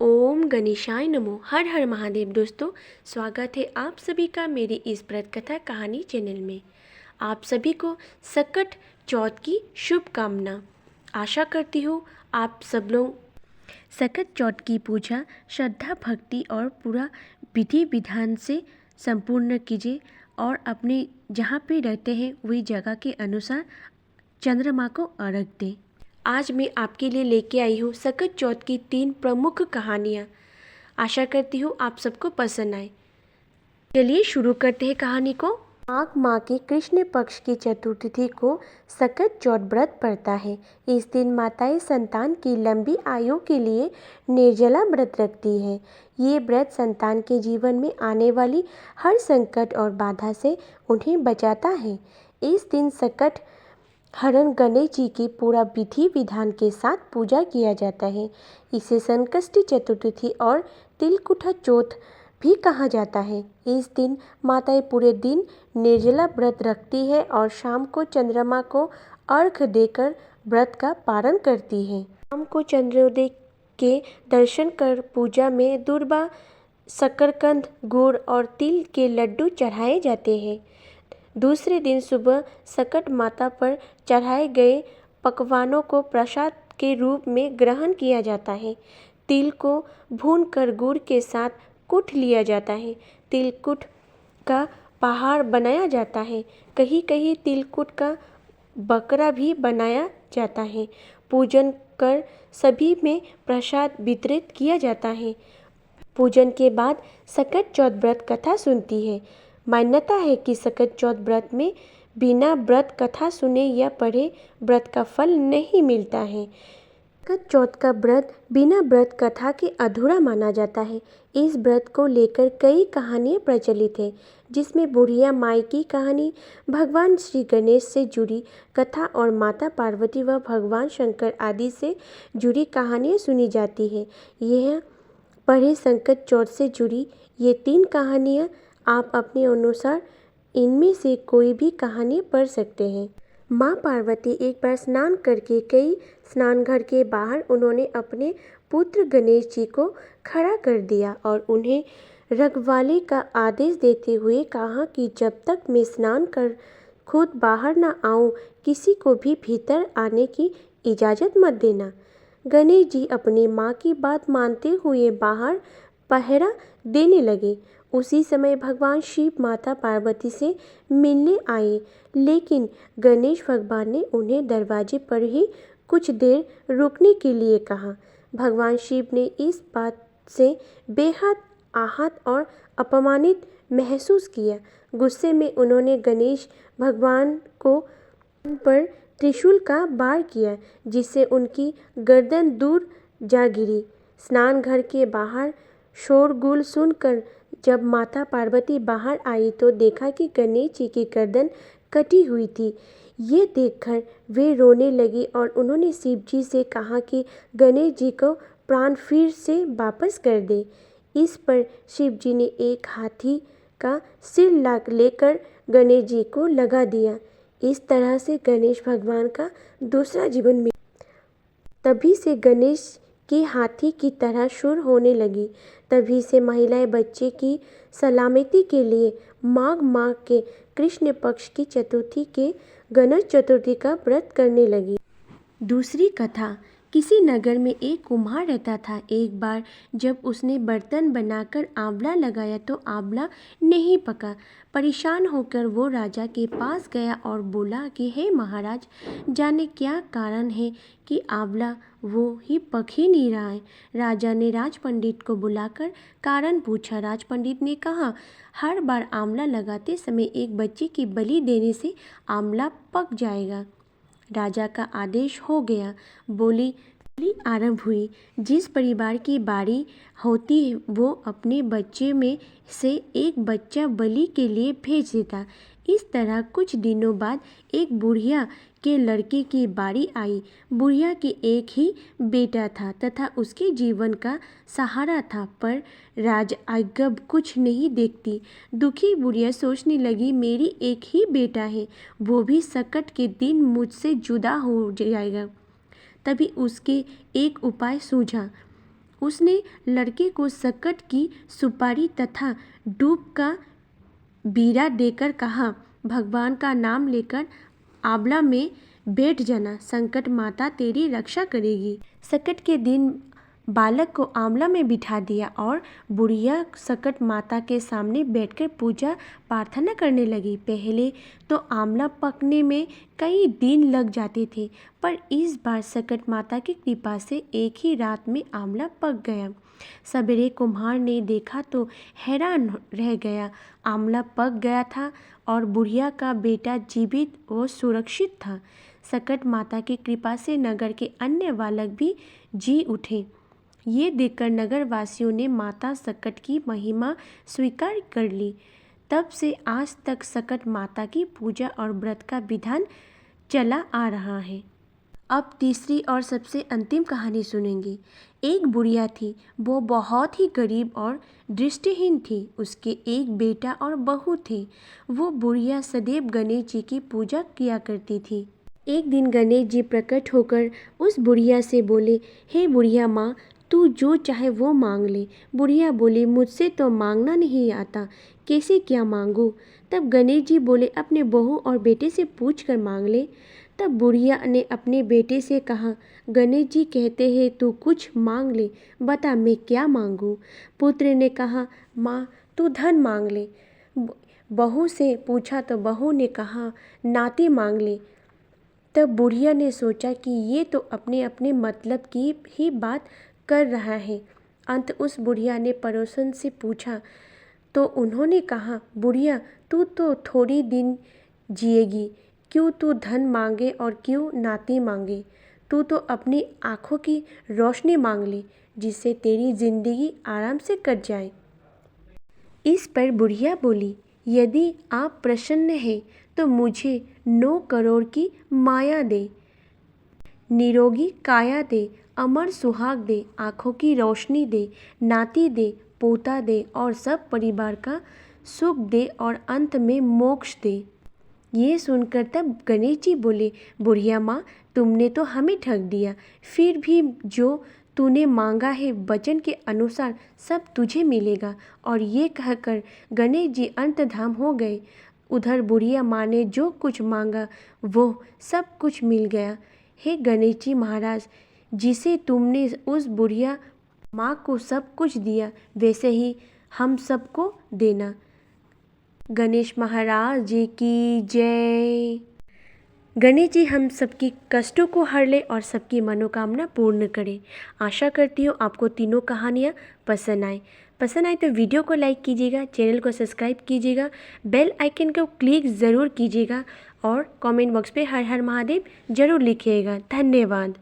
ओम गणेशाय नमो। हर हर महादेव। दोस्तों, स्वागत है आप सभी का मेरी इस व्रत कथा कहानी चैनल में। आप सभी को सकट चौथ की शुभकामना। आशा करती हूँ आप सब लोग सकट चौथ की पूजा श्रद्धा भक्ति और पूरा विधि विधान से संपूर्ण कीजिए और अपने जहाँ पे रहते हैं वही जगह के अनुसार चंद्रमा को अर्घ दें। आज मैं आपके लिए लेके आई हूँ सकट चौथ की 3 प्रमुख कहानियाँ। आशा करती हूँ आप सबको पसंद आए। चलिए शुरू करते हैं कहानी को। माघ माह के कृष्ण पक्ष की चतुर्थी को सकट चौथ व्रत पड़ता है। इस दिन माताएं संतान की लंबी आयु के लिए निर्जला व्रत रखती है। ये व्रत संतान के जीवन में आने वाली हर संकट और बाधा से उन्हें बचाता है। इस दिन सकट हरण गणेश जी की पूरा विधि विधान के साथ पूजा किया जाता है। इसे संकष्टी चतुर्थी और तिलकुटा चौथ भी कहा जाता है। इस दिन माताएं पूरे दिन निर्जला व्रत रखती है और शाम को चंद्रमा को अर्घ देकर व्रत का पारण करती है। शाम को चंद्रोदय के दर्शन कर पूजा में दूर्वा, शकरकंद, गुड़ और तिल के लड्डू चढ़ाए जाते हैं। दूसरे दिन सुबह सकट माता पर चढ़ाए गए पकवानों को प्रसाद के रूप में ग्रहण किया जाता है। तिल को भूनकर गुड़ के साथ कूट लिया जाता है। तिलकुट का पहाड़ बनाया जाता है। कहीं कहीं तिलकुट का बकरा भी बनाया जाता है। पूजन कर सभी में प्रसाद वितरित किया जाता है। पूजन के बाद सकट चौथ व्रत कथा सुनती है। मान्यता है कि सकट चौथ व्रत में बिना व्रत कथा सुने या पढ़े व्रत का फल नहीं मिलता है। सकट चौथ का व्रत बिना व्रत कथा के अधूरा माना जाता है। इस व्रत को लेकर कई कहानियाँ प्रचलित है, जिसमें बुढ़िया माई की कहानी, भगवान श्री गणेश से जुड़ी कथा और माता पार्वती व भगवान शंकर आदि से जुड़ी कहानियाँ सुनी जाती है। यह पढ़े संकट चौथ से जुड़ी ये 3 कहानियाँ आप अपने अनुसार इनमें से कोई भी कहानी पढ़ सकते हैं। माँ पार्वती एक बार स्नान करके कई स्नानघर के बाहर उन्होंने अपने पुत्र गणेश जी को खड़ा कर दिया और उन्हें रखवाले का आदेश देते हुए कहा कि जब तक मैं स्नान कर खुद बाहर न आऊँ, किसी को भी भीतर आने की इजाज़त मत देना। गणेश जी अपनी माँ की बात मानते हुए बाहर पहरा देने लगे। उसी समय भगवान शिव माता पार्वती से मिलने आए, लेकिन गणेश भगवान ने उन्हें दरवाजे पर ही कुछ देर रुकने के लिए कहा। भगवान शिव ने इस बात से बेहद आहत और अपमानित महसूस किया। गुस्से में उन्होंने गणेश भगवान को उन पर त्रिशूल का वार किया, जिससे उनकी गर्दन दूर जा गिरी। स्नान घर के बाहर शोरगुल सुनकर जब माता पार्वती बाहर आई तो देखा कि गणेश जी की गर्दन कटी हुई थी। ये देखकर वे रोने लगी और उन्होंने शिव जी से कहा कि गणेश जी को प्राण फिर से वापस कर दे। इस पर शिव जी ने एक हाथी का सिर लेकर गणेश जी को लगा दिया। इस तरह से गणेश भगवान का दूसरा जीवन मिला। तभी से गणेश की हाथी की तरह शुर होने लगी। तभी से महिलाएं बच्चे की सलामती के लिए माघ माह के कृष्ण पक्ष की चतुर्थी के गणेश चतुर्थी का व्रत करने लगी। दूसरी कथा। किसी नगर में एक कुम्हार रहता था। एक बार जब उसने बर्तन बनाकर आंवला लगाया तो आंवला नहीं पका। परेशान होकर वो राजा के पास गया और बोला कि हे महाराज, जाने क्या कारण है कि आंवला वो ही पक ही नहीं रहा है। राजा ने राज पंडित को बुलाकर कारण पूछा। राज पंडित ने कहा, हर बार आंवला लगाते समय एक बच्चे की बलि देने से आंवला पक जाएगा। राजा का आदेश हो गया। बोली आरंभ हुई। जिस परिवार की बारी होती है वो अपने बच्चे में से एक बच्चा बलि के लिए भेज देता। इस तरह कुछ दिनों बाद एक बुढ़िया के लड़के की बारी आई। बुढ़िया के एक ही बेटा था तथा उसके जीवन का सहारा था, पर राज आज्ञा कुछ नहीं देखती। दुखी बुढ़िया सोचने लगी, मेरी एक ही बेटा है, वो भी संकट के दिन मुझसे जुदा हो जाएगा। तभी उसके एक उपाय सूझा। उसने लड़के को सकट की सुपारी तथा दूब का बीड़ा देकर कहा, भगवान का नाम लेकर आंवला में बैठ जाना, संकट माता तेरी रक्षा करेगी। सकट के दिन बालक को आंवला में बिठा दिया और बुढ़िया सकट माता के सामने बैठकर पूजा प्रार्थना करने लगी। पहले तो आंवला पकने में कई दिन लग जाते थे, पर इस बार सकट माता की कृपा से एक ही रात में आंवला पक गया। सवेरे कुम्हार ने देखा तो हैरान रह गया। आंवला पक गया था और बुढ़िया का बेटा जीवित व सुरक्षित था। सकट माता की कृपा से नगर के अन्य बालक भी जी उठे। ये देखकर नगर वासियों ने माता सकट की महिमा स्वीकार कर ली। तब से आज तक सकट माता की पूजा और व्रत का विधान चला आ रहा है। अब तीसरी और सबसे अंतिम कहानी सुनेंगे। एक बुढ़िया थी, वो बहुत ही गरीब और दृष्टिहीन थी। उसके एक बेटा और बहू थे। वो बुढ़िया सदैव गणेश जी की पूजा किया करती थी। एक दिन गणेश जी प्रकट होकर उस बुढ़िया से बोले, हे बुढ़िया माँ, तू जो चाहे वो मांग ले। बुढ़िया बोली, मुझसे तो मांगना नहीं आता, कैसे क्या मांगूं? तब गणेश जी बोले, अपने बहू और बेटे से पूछ कर मांग ले। तब बुढ़िया ने अपने बेटे से कहा, गणेश जी कहते हैं तू कुछ मांग ले, बता मैं क्या मांगूं? पुत्र ने कहा, माँ तू धन मांग ले। बहू से पूछा तो बहू ने कहा, नाती मांग ले। तब बुढ़िया ने सोचा कि ये तो अपने अपने मतलब की ही बात कर रहा है। अंत उस बुढ़िया ने पड़ोसन से पूछा तो उन्होंने कहा, बुढ़िया तू तो थोड़ी दिन जिएगी, क्यों तू धन मांगे और क्यों नाती मांगे? तू तो अपनी आँखों की रोशनी मांग ले, जिससे तेरी जिंदगी आराम से कट जाए। इस पर बुढ़िया बोली, यदि आप प्रसन्न हैं तो मुझे 9 करोड़ की माया दे, निरोगी काया दे, अमर सुहाग दे, आँखों की रोशनी दे, नाती दे, पोता दे और सब परिवार का सुख दे और अंत में मोक्ष दे। ये सुनकर तब गणेश जी बोले, बुढ़िया माँ, तुमने तो हमें ठग दिया। फिर भी जो तूने मांगा है वचन के अनुसार सब तुझे मिलेगा। और ये कहकर गणेश जी अंतर्धान हो गए। उधर बुढ़िया माँ ने जो कुछ मांगा वो सब कुछ मिल गया। हे गणेश जी महाराज, जिसे तुमने उस बुढ़िया माँ को सब कुछ दिया, वैसे ही हम सबको देना। गणेश महाराज जी की जय। गणेश जी हम सबकी कष्टों को हर ले और सबकी मनोकामना पूर्ण करें। आशा करती हूँ आपको तीनों कहानियाँ पसंद आए तो वीडियो को लाइक कीजिएगा, चैनल को सब्सक्राइब कीजिएगा, बेल आइकन को क्लिक ज़रूर कीजिएगा और कमेंट बॉक्स पे हर हर महादेव ज़रूर लिखिएगा। धन्यवाद।